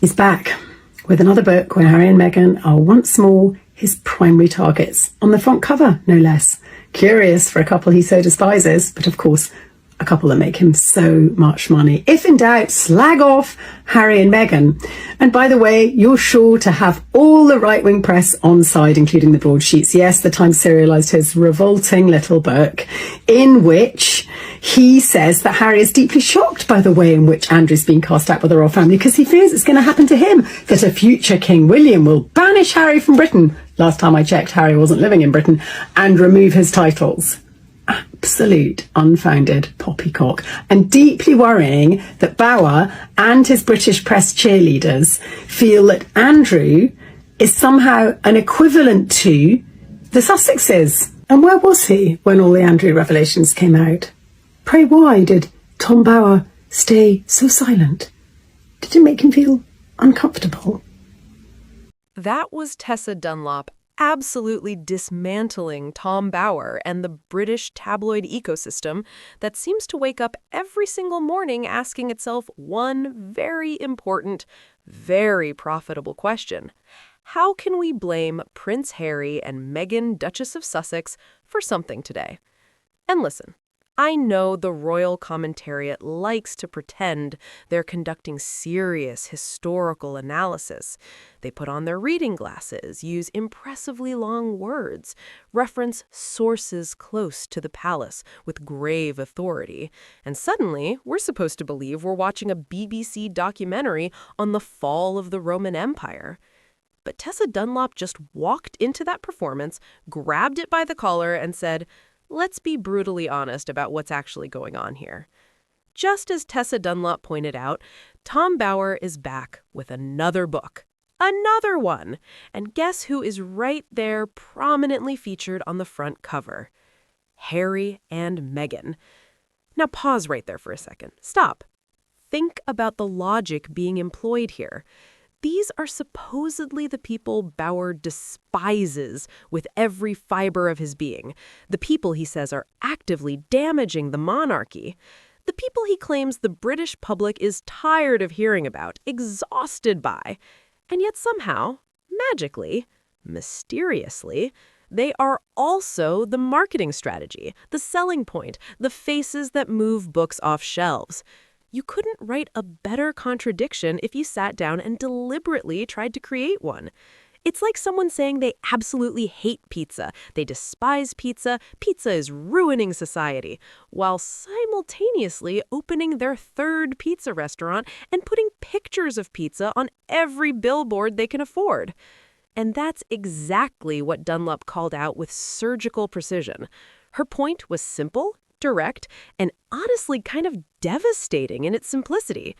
He's back with another book where Harry and Meghan are once more his primary targets, on the front cover, no less. Curious for a couple he so despises, but of course, a couple that make him so much money. If in doubt, slag off Harry and Meghan. And by the way, you're sure to have all the right-wing press on side, including the broadsheets. Yes, the Times serialised his revolting little book, in which he says that Harry is deeply shocked by the way in which Andrew's been cast out by the royal family, because he fears it's going to happen to him, that a future King William will banish Harry from Britain. Last time I checked, Harry wasn't living in Britain, and remove his titles. Absolute unfounded poppycock, and deeply worrying that Bauer and his British press cheerleaders feel that Andrew is somehow an equivalent to the Sussexes. And where was he when all the Andrew revelations came out? Pray why did Tom Bauer stay so silent? Did it make him feel uncomfortable? That was Tessa Dunlop absolutely dismantling Tom Bauer and the British tabloid ecosystem that seems to wake up every single morning asking itself one very important, very profitable question. How can we blame Prince Harry and Meghan, Duchess of Sussex, for something today? And listen, I know the royal commentariat likes to pretend they're conducting serious historical analysis. They put on their reading glasses, use impressively long words, reference sources close to the palace with grave authority, and suddenly we're supposed to believe we're watching a BBC documentary on the fall of the Roman Empire. But Tessa Dunlop just walked into that performance, grabbed it by the collar, and said, "Let's be brutally honest about what's actually going on here." Just as Tessa Dunlop pointed out, Tom Bauer is back with another book. Another one! And guess who is right there prominently featured on the front cover? Harry and Meghan. Now pause right there for a second. Stop. Think about the logic being employed here. These are supposedly the people Bauer despises with every fiber of his being. The people he says are actively damaging the monarchy. The people he claims the British public is tired of hearing about, exhausted by. And yet somehow, magically, mysteriously, they are also the marketing strategy, the selling point, the faces that move books off shelves. You couldn't write a better contradiction if you sat down and deliberately tried to create one. It's like someone saying they absolutely hate pizza, they despise pizza, pizza is ruining society, while simultaneously opening their third pizza restaurant and putting pictures of pizza on every billboard they can afford. And that's exactly what Dunlop called out with surgical precision. Her point was simple, direct, and honestly kind of devastating in its simplicity.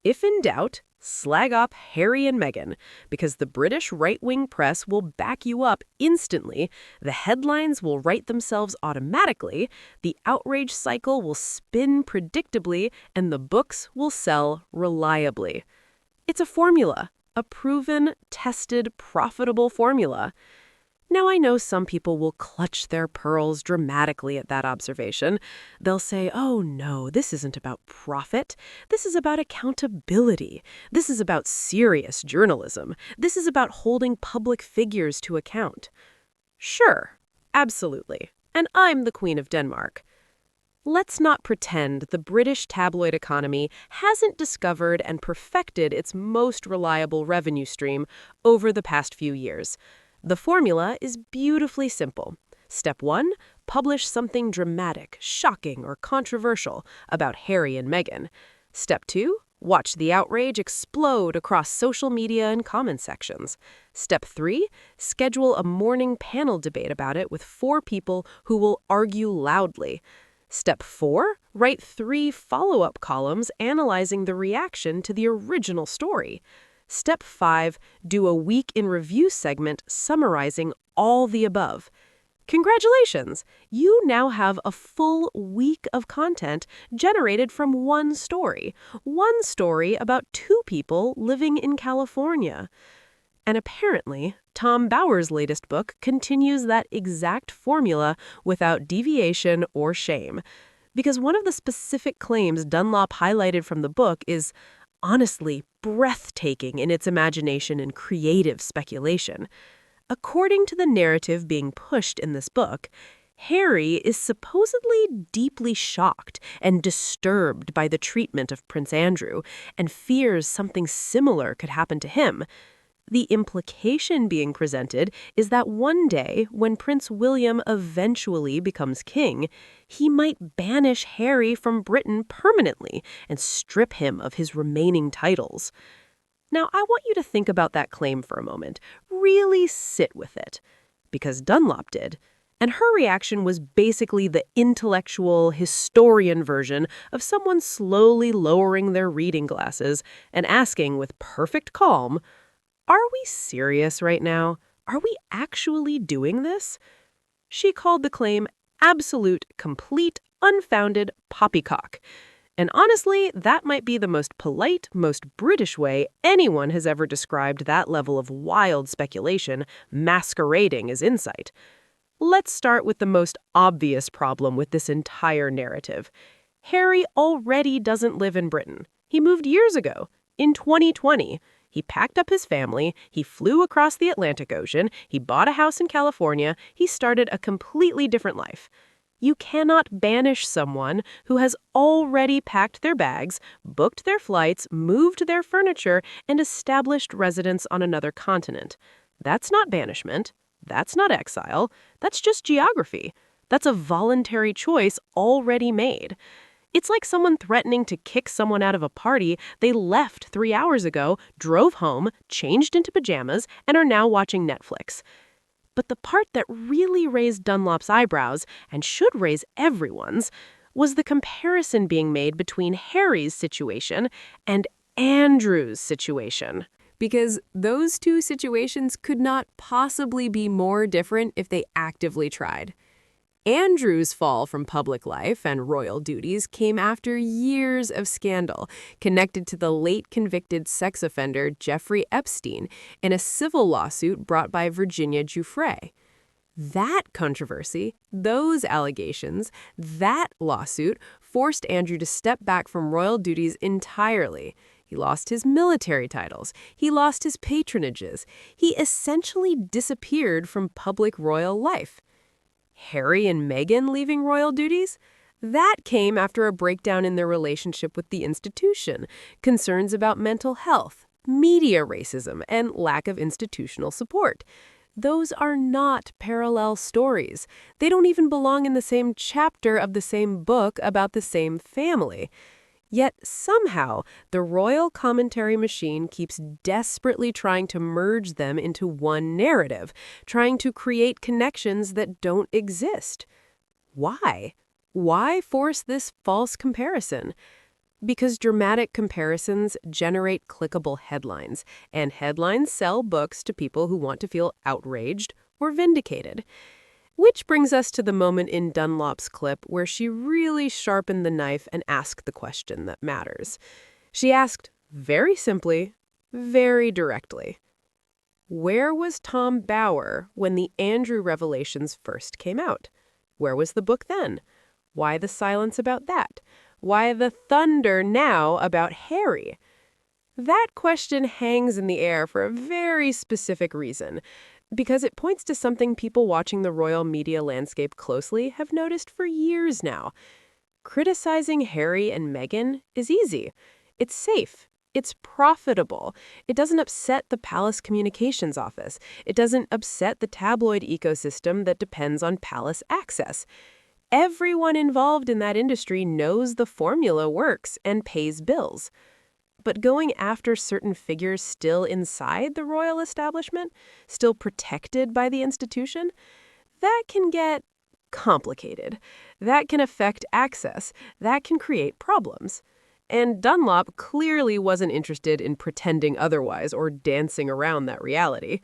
If in doubt, slag off Harry and Meghan, because the British right-wing press will back you up instantly, the headlines will write themselves automatically, the outrage cycle will spin predictably, and the books will sell reliably. It's a formula, a proven, tested, profitable formula. Now, I know some people will clutch their pearls dramatically at that observation. They'll say, oh no, this isn't about profit. This is about accountability. This is about serious journalism. This is about holding public figures to account. Sure, absolutely. And I'm the Queen of Denmark. Let's not pretend the British tabloid economy hasn't discovered and perfected its most reliable revenue stream over the past few years. The formula is beautifully simple. Step 1, publish something dramatic, shocking, or controversial about Harry and Meghan. Step 2, watch the outrage explode across social media and comment sections. Step 3, schedule a morning panel debate about it with 4 people who will argue loudly. Step 4, write 3 follow-up columns analyzing the reaction to the original story. Step 5, do a week in review segment summarizing all the above. Congratulations! You now have a full week of content generated from one story about 2 people living in California. And apparently, Tom Bauer's latest book continues that exact formula without deviation or shame. Because one of the specific claims Dunlop highlighted from the book is, honestly breathtaking in its imagination and creative speculation. According to the narrative being pushed in this book, Harry is supposedly deeply shocked and disturbed by the treatment of Prince Andrew and fears something similar could happen to him. The implication being presented is that one day, when Prince William eventually becomes king, he might banish Harry from Britain permanently and strip him of his remaining titles. Now, I want you to think about that claim for a moment. Really sit with it. Because Dunlop did. And her reaction was basically the intellectual, historian version of someone slowly lowering their reading glasses and asking with perfect calm, "Are we serious right now? Are we actually doing this?" She called the claim absolute, complete, unfounded poppycock. And honestly, that might be the most polite, most British way anyone has ever described that level of wild speculation masquerading as insight. Let's start with the most obvious problem with this entire narrative. Harry already doesn't live in Britain. He moved years ago, in 2020. He packed up his family, he flew across the Atlantic Ocean, he bought a house in California, he started a completely different life. You cannot banish someone who has already packed their bags, booked their flights, moved their furniture, and established residence on another continent. That's not banishment. That's not exile. That's just geography. That's a voluntary choice already made. It's like someone threatening to kick someone out of a party they left 3 hours ago, drove home, changed into pajamas, and are now watching Netflix. But the part that really raised Dunlop's eyebrows, and should raise everyone's, was the comparison being made between Harry's situation and Andrew's situation. Because those two situations could not possibly be more different if they actively tried. Andrew's fall from public life and royal duties came after years of scandal connected to the late convicted sex offender Jeffrey Epstein in a civil lawsuit brought by Virginia Giuffre. That controversy, those allegations, that lawsuit forced Andrew to step back from royal duties entirely. He lost his military titles. He lost his patronages. He essentially disappeared from public royal life. Harry and Meghan leaving royal duties? That came after a breakdown in their relationship with the institution, concerns about mental health, media racism, and lack of institutional support. Those are not parallel stories. They don't even belong in the same chapter of the same book about the same family. Yet somehow, the royal commentary machine keeps desperately trying to merge them into one narrative, trying to create connections that don't exist. Why? Why force this false comparison? Because dramatic comparisons generate clickable headlines, and headlines sell books to people who want to feel outraged or vindicated. Which brings us to the moment in Dunlop's clip where she really sharpened the knife and asked the question that matters. She asked, very simply, very directly, where was Tom Bower when the Andrew revelations first came out? Where was the book then? Why the silence about that? Why the thunder now about Harry? That question hangs in the air for a very specific reason, because it points to something people watching the royal media landscape closely have noticed for years now. Criticizing Harry and Meghan is easy. It's safe. It's profitable. It doesn't upset the palace communications office. It doesn't upset the tabloid ecosystem that depends on palace access. Everyone involved in that industry knows the formula works and pays bills. But going after certain figures still inside the royal establishment, still protected by the institution, that can get complicated. That can affect access. That can create problems. And Dunlop clearly wasn't interested in pretending otherwise or dancing around that reality,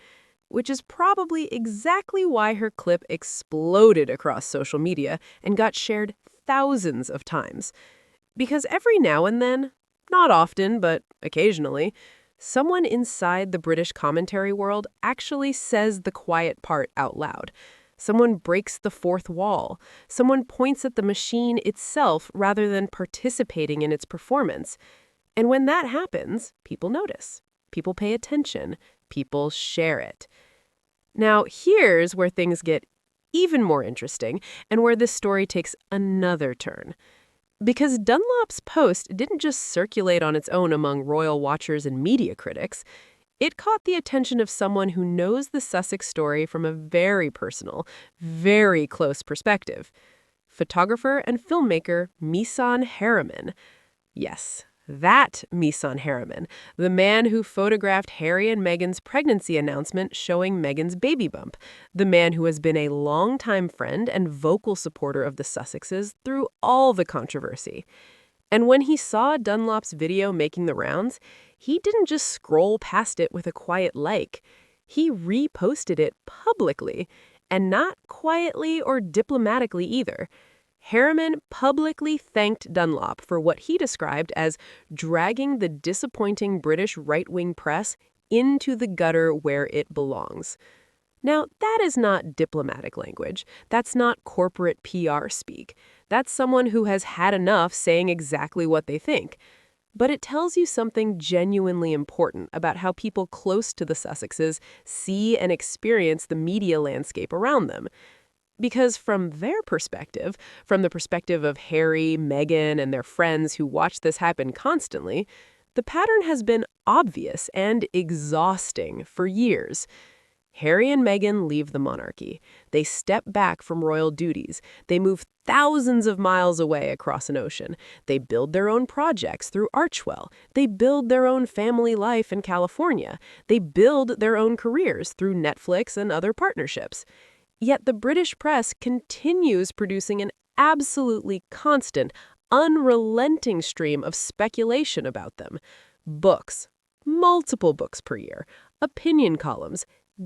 which is probably exactly why her clip exploded across social media and got shared thousands of times. Because every now and then, not often, but occasionally, someone inside the British commentary world actually says the quiet part out loud. Someone breaks the fourth wall. Someone points at the machine itself rather than participating in its performance. And when that happens, people notice. People pay attention. People share it. Now, here's where things get even more interesting and where this story takes another turn. Because Dunlop's post didn't just circulate on its own among royal watchers and media critics. It caught the attention of someone who knows the Sussex story from a very personal, very close perspective. Photographer and filmmaker Misan Harriman. Yes, that Misan Harriman, the man who photographed Harry and Meghan's pregnancy announcement showing Meghan's baby bump, the man who has been a longtime friend and vocal supporter of the Sussexes through all the controversy. And when he saw Dunlop's video making the rounds, he didn't just scroll past it with a quiet like. He reposted it publicly, and not quietly or diplomatically either. Harriman publicly thanked Dunlop for what he described as dragging the disappointing British right-wing press into the gutter where it belongs. Now, that is not diplomatic language. That's not corporate PR speak. That's someone who has had enough saying exactly what they think. But it tells you something genuinely important about how people close to the Sussexes see and experience the media landscape around them. Because from their perspective, from the perspective of Harry, Meghan, and their friends who watch this happen constantly, the pattern has been obvious and exhausting for years. Harry and Meghan leave the monarchy. They step back from royal duties. They move thousands of miles away across an ocean. They build their own projects through Archwell. They build their own family life in California. They build their own careers through Netflix and other partnerships. Yet the British press continues producing an absolutely constant, unrelenting stream of speculation about them. Books, multiple books per year, opinion columns,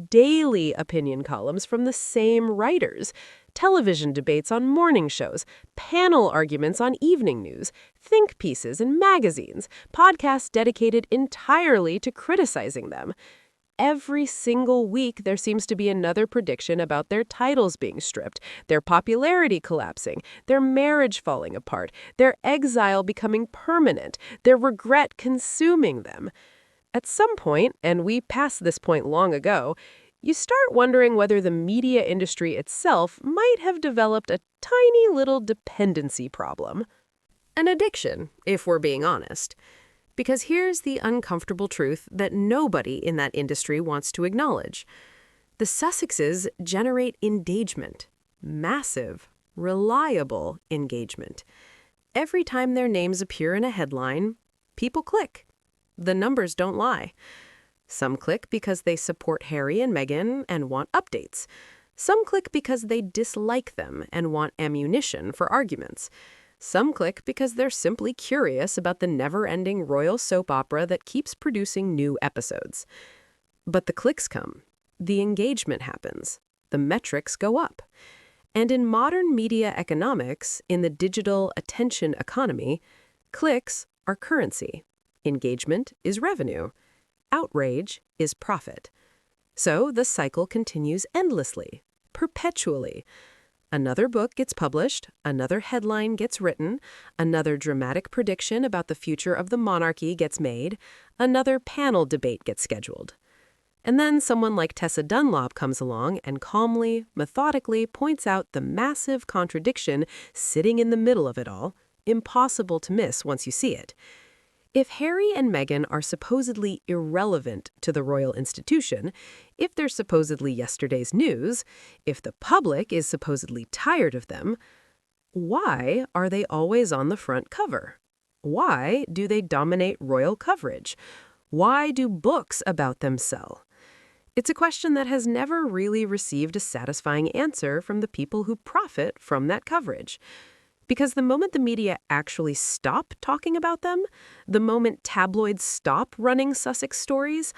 daily opinion columns from the same writers, television debates on morning shows, panel arguments on evening news, think pieces in magazines, podcasts dedicated entirely to criticizing them. Every single week, there seems to be another prediction about their titles being stripped, their popularity collapsing, their marriage falling apart, their exile becoming permanent, their regret consuming them. At some point, and we passed this point long ago, you start wondering whether the media industry itself might have developed a tiny little dependency problem. An addiction, if we're being honest. Because here's the uncomfortable truth that nobody in that industry wants to acknowledge. The Sussexes generate engagement. Massive, reliable engagement. Every time their names appear in a headline, people click. The numbers don't lie. Some click because they support Harry and Meghan and want updates. Some click because they dislike them and want ammunition for arguments. Some click because they're simply curious about the never-ending royal soap opera that keeps producing new episodes. But the clicks come. The engagement happens. The metrics go up. And in modern media economics, in the digital attention economy, clicks are currency. Engagement is revenue. Outrage is profit. So the cycle continues endlessly, perpetually. Another book gets published, another headline gets written, another dramatic prediction about the future of the monarchy gets made, another panel debate gets scheduled. And then someone like Tessa Dunlop comes along and calmly, methodically points out the massive contradiction sitting in the middle of it all, impossible to miss once you see it. If Harry and Meghan are supposedly irrelevant to the royal institution, if they're supposedly yesterday's news, if the public is supposedly tired of them, why are they always on the front cover? Why do they dominate royal coverage? Why do books about them sell? It's a question that has never really received a satisfying answer from the people who profit from that coverage. Because the moment the media actually stop talking about them, the moment tabloids stop running Sussex stories,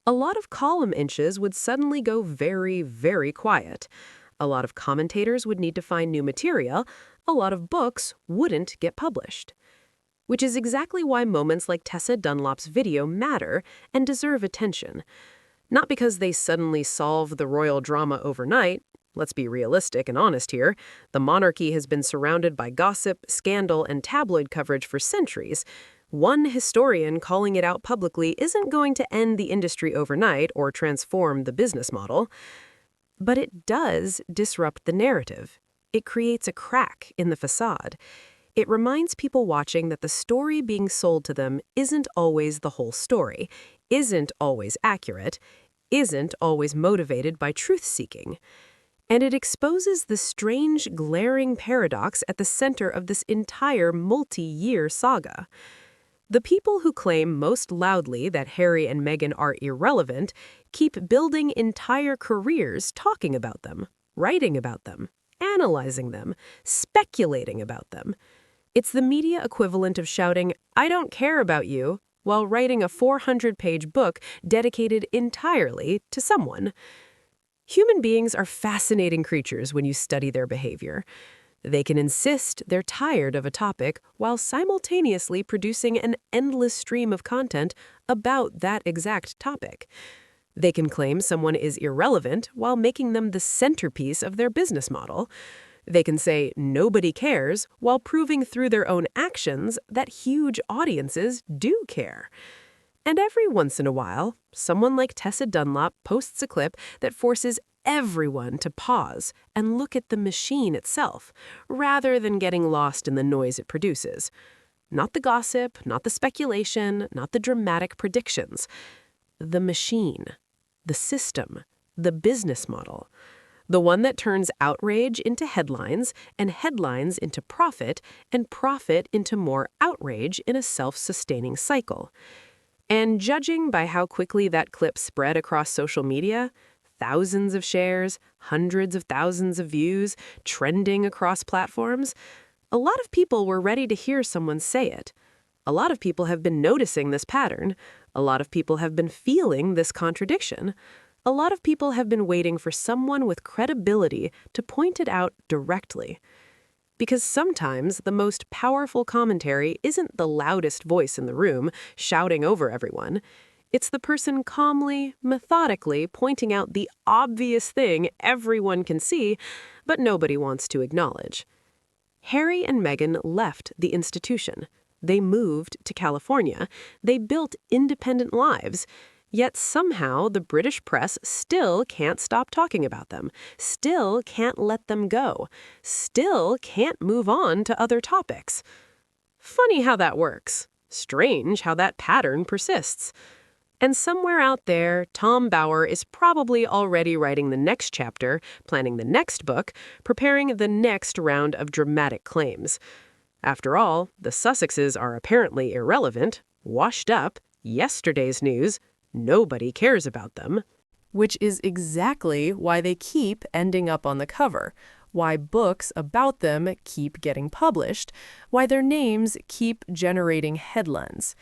a lot of column inches would suddenly go very, very quiet. A lot of commentators would need to find new material. A lot of books wouldn't get published. Which is exactly why moments like Tessa Dunlop's video matter and deserve attention. Not because they suddenly solve the royal drama overnight. Let's be realistic and honest here. The monarchy has been surrounded by gossip, scandal, and tabloid coverage for centuries, One historian calling it out publicly isn't going to end the industry overnight or transform the business model. But it does disrupt the narrative. It creates a crack in the facade. It reminds people watching that the story being sold to them isn't always the whole story, isn't always accurate, isn't always motivated by truth-seeking. And it exposes the strange, glaring paradox at the center of this entire multi-year saga. The people who claim most loudly that Harry and Meghan are irrelevant keep building entire careers talking about them, writing about them, analyzing them, speculating about them. It's the media equivalent of shouting, "I don't care about you," while writing a 400-page book dedicated entirely to someone. Human beings are fascinating creatures when you study their behavior. They can insist they're tired of a topic while simultaneously producing an endless stream of content about that exact topic. They can claim someone is irrelevant while making them the centerpiece of their business model. They can say nobody cares while proving through their own actions that huge audiences do care. And every once in a while, someone like Tessa Dunlop posts a clip that forces everyone to pause and look at the machine itself, rather than getting lost in the noise it produces. Not the gossip, not the speculation, not the dramatic predictions. The machine, the system, the business model. The one that turns outrage into headlines, and headlines into profit, and profit into more outrage in a self-sustaining cycle. And judging by how quickly that clip spread across social media, thousands of shares, hundreds of thousands of views, trending across platforms, a lot of people were ready to hear someone say it. A lot of people have been noticing this pattern. A lot of people have been feeling this contradiction. A lot of people have been waiting for someone with credibility to point it out directly. Because sometimes the most powerful commentary isn't the loudest voice in the room shouting over everyone. It's the person calmly, methodically pointing out the obvious thing everyone can see, but nobody wants to acknowledge. Harry and Meghan left the institution. They moved to California. They built independent lives. Yet somehow the British press still can't stop talking about them, still can't let them go, still can't move on to other topics. Funny how that works. Strange how that pattern persists. And somewhere out there, Tom Bower is probably already writing the next chapter, planning the next book, preparing the next round of dramatic claims. After all, the Sussexes are apparently irrelevant, washed up, yesterday's news. Nobody cares about them. Which is exactly why they keep ending up on the cover, why books about them keep getting published, why their names keep generating headlines.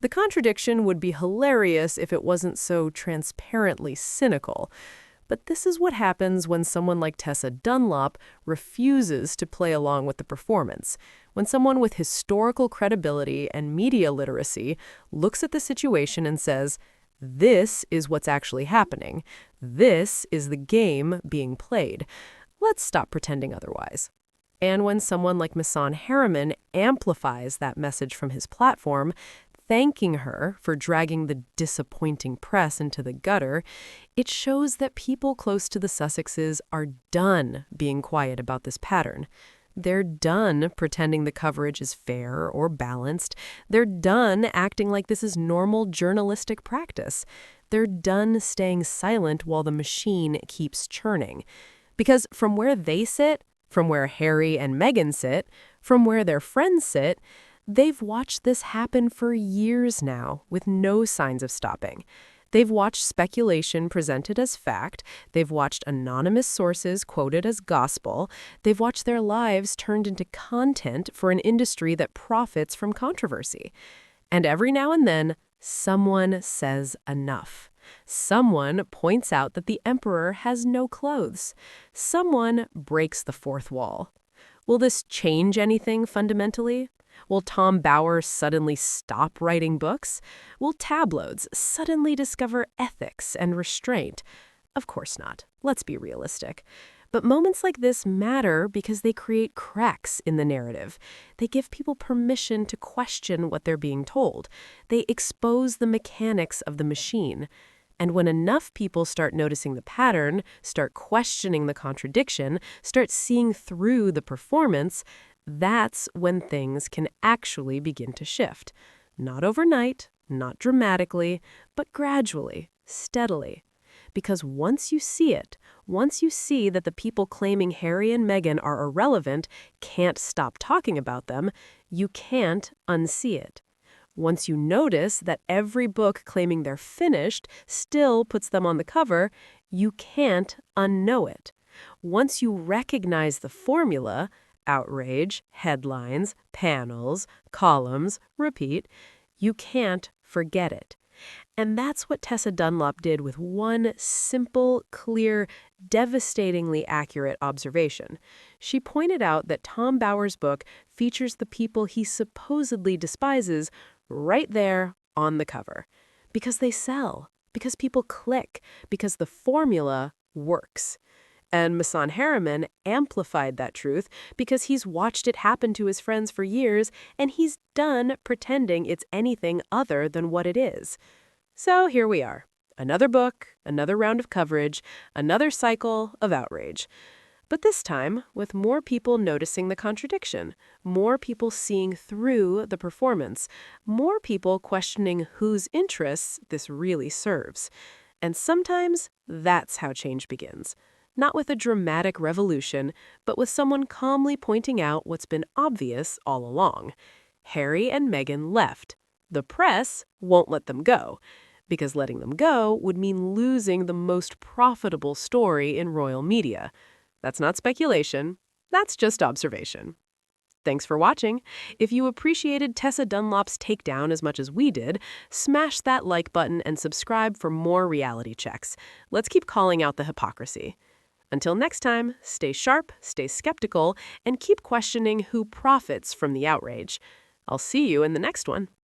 The contradiction would be hilarious if it wasn't so transparently cynical. But this is what happens when someone like Tessa Dunlop refuses to play along with the performance. When someone with historical credibility and media literacy looks at the situation and says, "This is what's actually happening. This is the game being played. Let's stop pretending otherwise." And when someone like Misan Harriman amplifies that message from his platform, thanking her for dragging the disappointing press into the gutter, it shows that people close to the Sussexes are done being quiet about this pattern. They're done pretending the coverage is fair or balanced. They're done acting like this is normal journalistic practice. They're done staying silent while the machine keeps churning. Because from where they sit, from where Harry and Meghan sit, from where their friends sit, they've watched this happen for years now with no signs of stopping. They've watched speculation presented as fact. They've watched anonymous sources quoted as gospel. They've watched their lives turned into content for an industry that profits from controversy. And every now and then, someone says enough. Someone points out that the emperor has no clothes. Someone breaks the fourth wall. Will this change anything fundamentally? Will Tom Bower suddenly stop writing books? Will tabloids suddenly discover ethics and restraint? Of course not. Let's be realistic. But moments like this matter because they create cracks in the narrative. They give people permission to question what they're being told. They expose the mechanics of the machine. And when enough people start noticing the pattern, start questioning the contradiction, start seeing through the performance, that's when things can actually begin to shift. Not overnight, not dramatically, but gradually, steadily. Because once you see it, once you see that the people claiming Harry and Meghan are irrelevant can't stop talking about them, you can't unsee it. Once you notice that every book claiming they're finished still puts them on the cover, you can't unknow it. Once you recognize the formula, outrage, headlines, panels, columns, repeat, you can't forget it. And that's what Tessa Dunlop did with one simple, clear, devastatingly accurate observation. She pointed out that Tom Bower's book features the people he supposedly despises right there on the cover. Because they sell, because people click, because the formula works. And Misan Harriman amplified that truth because he's watched it happen to his friends for years, and he's done pretending it's anything other than what it is. So here we are. Another book, another round of coverage, another cycle of outrage. But this time, with more people noticing the contradiction, more people seeing through the performance, more people questioning whose interests this really serves. And sometimes that's how change begins. Not with a dramatic revolution, but with someone calmly pointing out what's been obvious all along. Harry and Meghan left. The press won't let them go, because letting them go would mean losing the most profitable story in royal media. That's not speculation. That's just observation. Thanks for watching. If you appreciated Tessa Dunlop's takedown as much as we did, smash that like button and subscribe for more reality checks. Let's keep calling out the hypocrisy. Until next time, stay sharp, stay skeptical, and keep questioning who profits from the outrage. I'll see you in the next one.